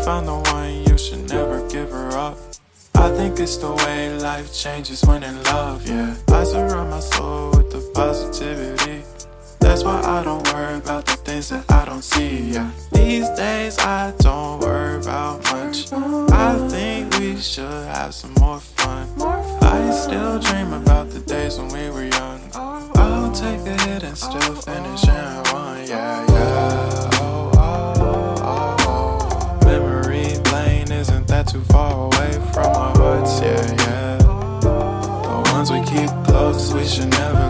found the one, you should never give her up. I think it's the way life changes when in love, yeah. I surround my soul with the positivity. That's why I don't worry about the things that I don't see, yeah. These days I don't worry about much. I think we should have some more fun. I still dream about the days when we were young. I'll take a hit and still finish in one, yeah, yeah. Oh, oh, oh, oh. Memory lane isn't that too far away from our hearts, yeah, yeah. The ones we keep close, we should never